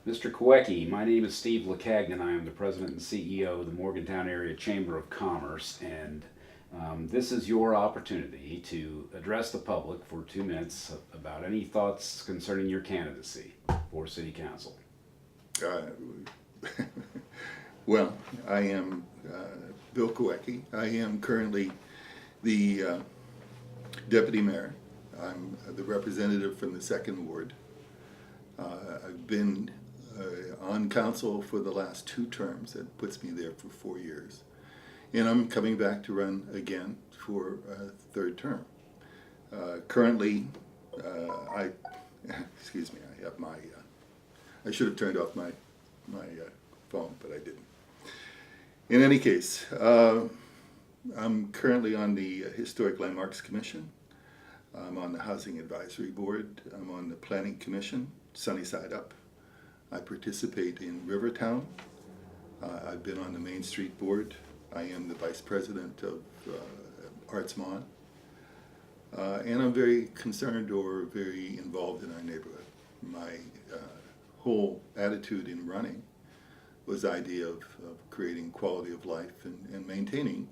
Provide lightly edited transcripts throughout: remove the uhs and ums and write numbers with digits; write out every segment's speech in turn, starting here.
Mr. Kowecki, my name is Steve Lacagnan. I am the President and CEO of the Morgantown Area Chamber of Commerce, and this is your opportunity to address the public for 2 minutes about any thoughts concerning your candidacy for City Council. Uh, well, I am Bill Kowecki. I am currently the deputy mayor. I'm the representative from the second ward. I've been on council for the last 2 terms. That puts me there for 4 years. And I'm coming back to run again for a 3rd term. Currently, excuse me, I have my, I should have turned off my phone, but I didn't. In any case, I'm currently on the Historic Landmarks Commission. I'm on the Housing Advisory Board. I'm on the Planning Commission, Sunnyside Up. I participate in Rivertown. I've been on the Main Street Board. I am the Vice President of Artsmon. And I'm very concerned or very involved in our neighborhood. My whole attitude in running was the idea of creating quality of life and maintaining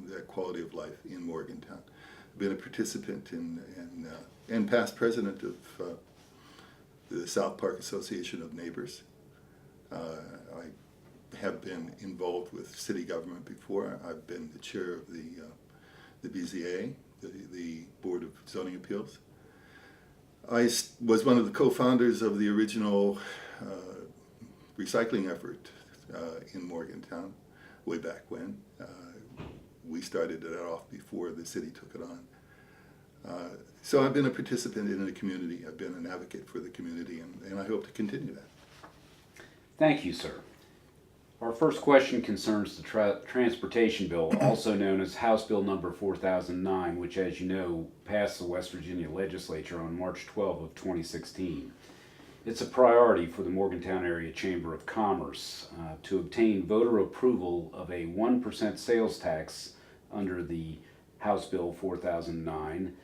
that quality of life in Morgantown. I've been a participant and past president of the South Park Association of Neighbors. I have been involved with city government before. I've been the chair of the BZA, the Board of Zoning Appeals. I was one of the co-founders of the original recycling effort in Morgantown way back when. We started it off before the city took it on. So I've been a participant in the community. I've been an advocate for the community, and I hope to continue that. Thank you, sir. Our first question concerns the transportation bill, also known as House Bill number 4009, which, as you know, passed the West Virginia legislature on March 12 of 2016. It's a priority for the Morgantown Area Chamber of Commerce to obtain voter approval of a 1% sales tax under the House Bill 4009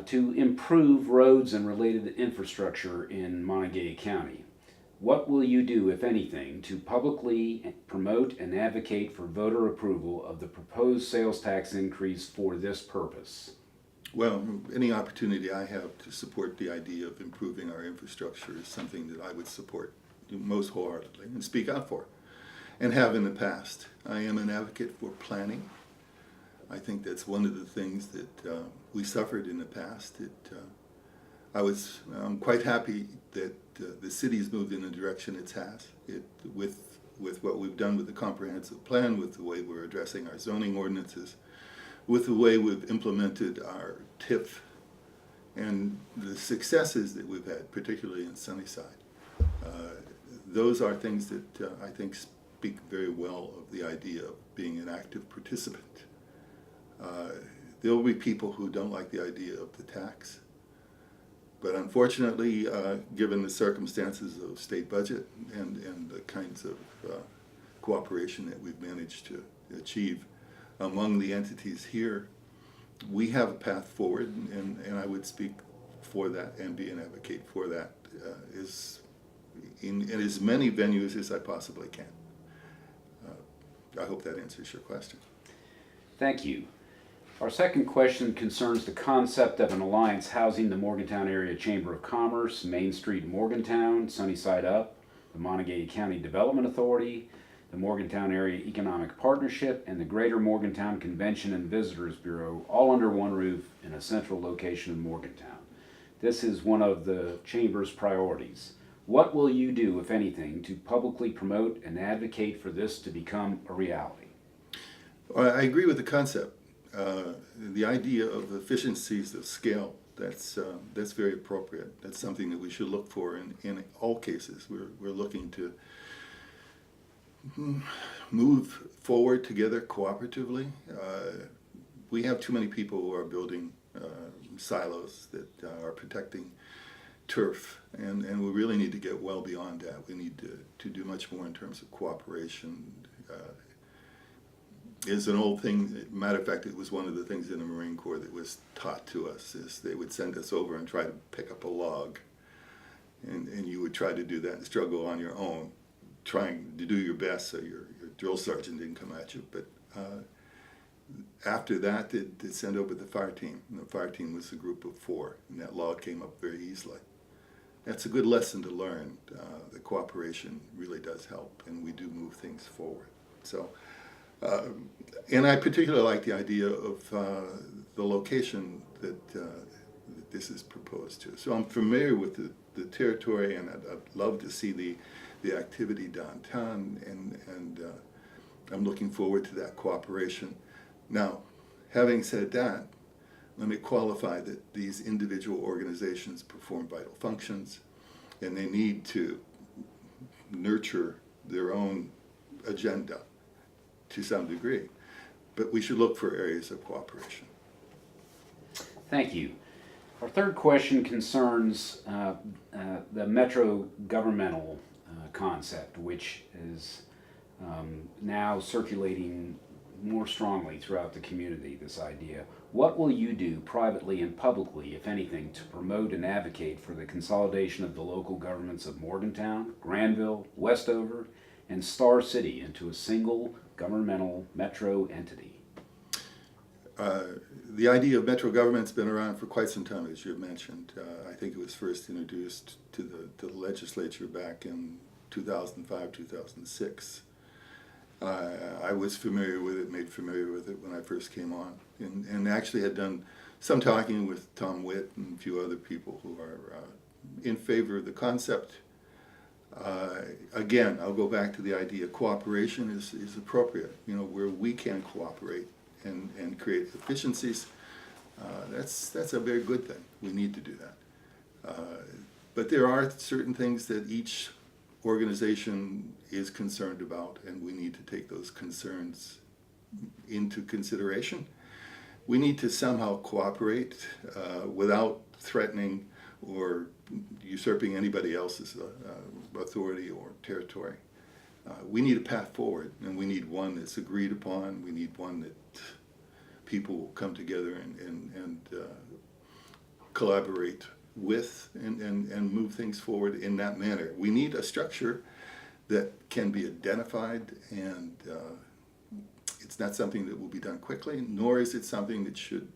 to improve roads and related infrastructure in Montague County. What will you do, if anything, to publicly promote and advocate for voter approval of the proposed sales tax increase for this purpose? Well, any opportunity I have to support the idea of improving our infrastructure is something that I would support most wholeheartedly and speak out for, and have in the past. I am an advocate for planning. I think that's one of the things that we suffered in the past. I'm quite happy that the city's moved in the direction it has. With what we've done with the comprehensive plan, with the way we're addressing our zoning ordinances, with the way we've implemented our TIF, and the successes that we've had, particularly in Sunnyside. Those are things that I think speak very well of the idea of being an active participant. There will be people who don't like the idea of the tax, but unfortunately, given the circumstances of state budget and the kinds of cooperation that we've managed to achieve among the entities here, we have a path forward, and I would speak for that and be an advocate for that in as many venues as I possibly can. I hope that answers your question. Thank you. Our second question concerns the concept of an alliance housing the Morgantown Area Chamber of Commerce, Main Street Morgantown, Sunnyside Up, the Montague County Development Authority, the Morgantown Area Economic Partnership, and the Greater Morgantown Convention and Visitors Bureau, all under one roof in a central location in Morgantown. This is one of the Chamber's priorities. What will you do, if anything, to publicly promote and advocate for this to become a reality? I agree with the concept. The idea of efficiencies of scale, that's very appropriate. That's something that we should look for in all cases. We're looking to move forward together cooperatively. We have too many people who are building silos that are protecting turf, and we really need to get well beyond that. We need to do much more in terms of cooperation. Is an old thing. Matter of fact, it was one of the things in the Marine Corps that was taught to us, is they would send us over and try to pick up a log. and you would try to do that and struggle on your own, trying to do your best so your drill sergeant didn't come at you. But after that, they sent over the fire team. And the fire team was a group of 4, and that law came up very easily. That's a good lesson to learn. The cooperation really does help, and we do move things forward. So, and I particularly like the idea of the location that this is proposed to. So I'm familiar with the territory, and I'd love to see the activity downtown, and I'm looking forward to that cooperation. Now, having said that, let me qualify that these individual organizations perform vital functions, and they need to nurture their own agenda to some degree. But we should look for areas of cooperation. Thank you. Our third question concerns the metro governmental concept, which is now circulating more strongly throughout the community, this idea. What will you do privately and publicly, if anything, to promote and advocate for the consolidation of the local governments of Morgantown, Granville, Westover, and Star City into a single governmental metro entity? The idea of metro government's been around for quite some time, as you have mentioned. I think it was first introduced to the legislature back in 2005, 2006. I was familiar with it, made familiar with it when I first came on, and actually had done some talking with Tom Witt and a few other people who are in favor of the concept. Again, I'll go back to the idea cooperation is appropriate. You know, where we can cooperate and create efficiencies, that's a very good thing. We need to do that. But there are certain things that each organization is concerned about, and we need to take those concerns into consideration. We need to somehow cooperate without threatening or usurping anybody else's authority or territory. We need a path forward, and we need one that's agreed upon. We need one that people will come together and collaborate with and move things forward in that manner. We need a structure that can be identified, and it's not something that will be done quickly, nor is it something that should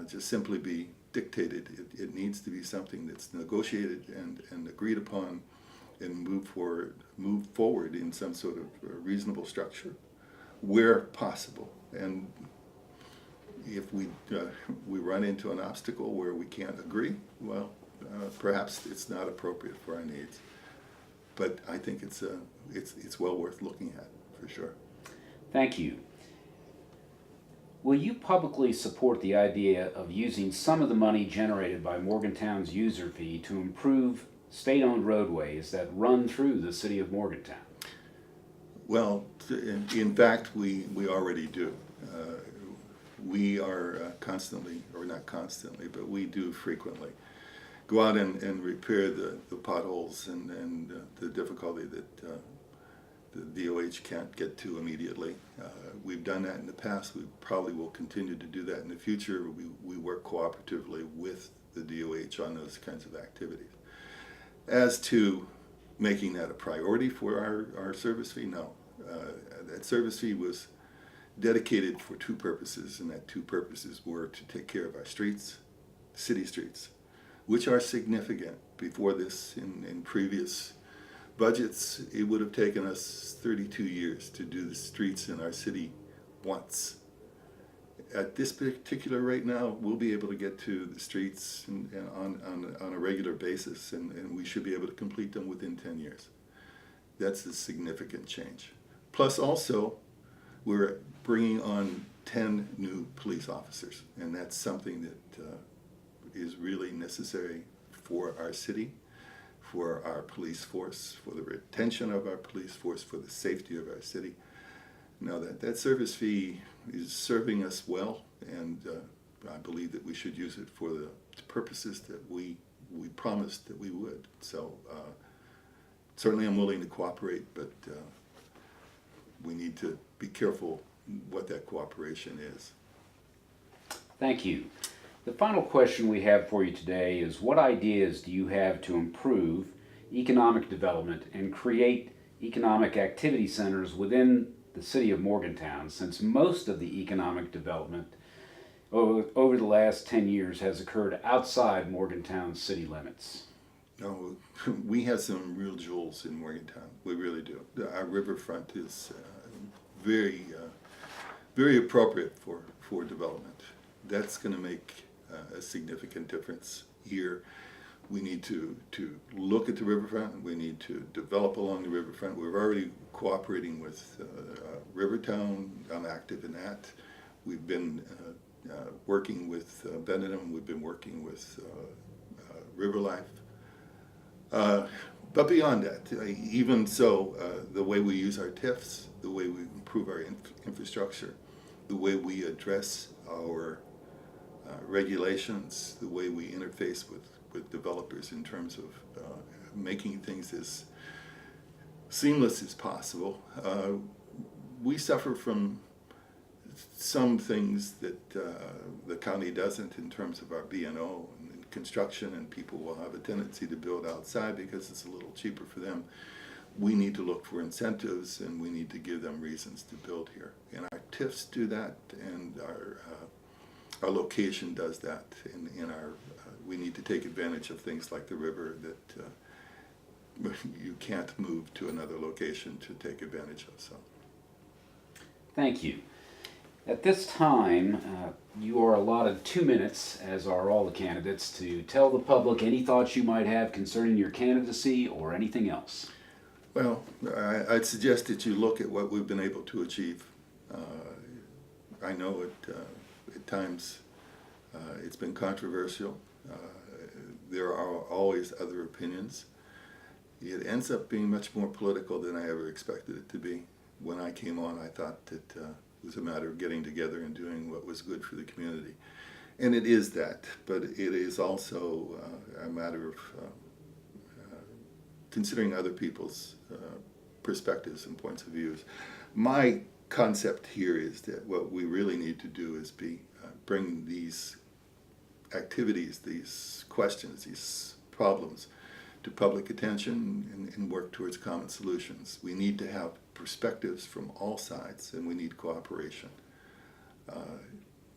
just simply be dictated. It needs to be something that's negotiated and agreed upon, and move forward in some sort of reasonable structure where possible. And if we run into an obstacle where we can't agree, well, perhaps it's not appropriate for our needs. But I think it's well worth looking at, for sure. Thank you. Will you publicly support the idea of using some of the money generated by Morgantown's user fee to improve state-owned roadways that run through the city of Morgantown? Well, in fact, we already do. We are constantly, or not constantly, but we do frequently go out and repair the potholes and the difficulty that the DOH can't get to immediately. We've done that in the past. We probably will continue to do that in the future. We work cooperatively with the DOH on those kinds of activities. As to making that a priority for our service fee, no. That service fee was dedicated for 2 purposes, and that 2 purposes were to take care of our streets, city streets, which are significant. Before this, in previous budgets, it would have taken us 32 years to do the streets in our city once. At this particular rate now, we'll be able to get to the streets and on a regular basis, and we should be able to complete them within 10 years. That's a significant change. Plus also, we're bringing on 10 new police officers, and that's something that is really necessary for our city, for our police force, for the retention of our police force, for the safety of our city. Now that service fee is serving us well, and I believe that we should use it for the purposes that we promised that we would. So certainly I'm willing to cooperate, but we need to be careful what that cooperation is. Thank you. The final question we have for you today is what ideas do you have to improve economic development and create economic activity centers within the city of Morgantown, since most of the economic development over the last 10 years has occurred outside Morgantown's city limits? No, we have some real jewels in Morgantown. We really do. Our riverfront is very appropriate for development. That's going to make a significant difference here. We need to look at the riverfront. We need to develop along the riverfront. We're already cooperating with Rivertown. I'm active in that. We've been working with Benedum. We've been working with Riverlife. But beyond that, even so, the way we use our TIFs, the way we improve our infrastructure, the way we address our regulations, the way we interface with developers in terms of making things as seamless as possible. We suffer from some things that the county doesn't in terms of our B&O and construction, and people will have a tendency to build outside because it's a little cheaper for them. We need to look for incentives, and we need to give them reasons to build here. And our TIFs do that, and our location does that. In our we need to take advantage of things like the river that you can't move to another location to take advantage of. So, Thank you. At this time, you are allotted 2 minutes, as are all the candidates, to tell the public any thoughts you might have concerning your candidacy or anything else. well, I'd suggest that you look at what we've been able to achieve. I know at times it's been controversial. There are always other opinions. It ends up being much more political than I ever expected it to be. When I came on, I thought that it was a matter of getting together and doing what was good for the community. And it is that, but it is also a matter of considering other people's perspectives and points of views. My concept here is that what we really need to do is bring these activities, these questions, these problems to public attention and work towards common solutions. We need to have perspectives from all sides, and we need cooperation.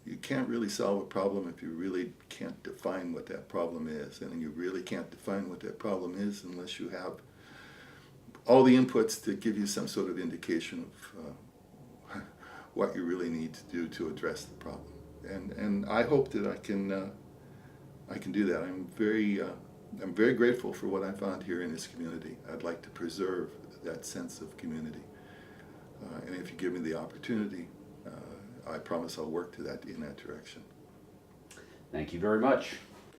You can't really solve a problem if you really can't define what that problem is, and you really can't define what that problem is unless you have all the inputs that give you some sort of indication of what you really need to do to address the problem. And I hope that I can do that. I'm very grateful for what I found here in this community. I'd like to preserve that sense of community. And if you give me the opportunity, I promise I'll work in that direction. Thank you very much.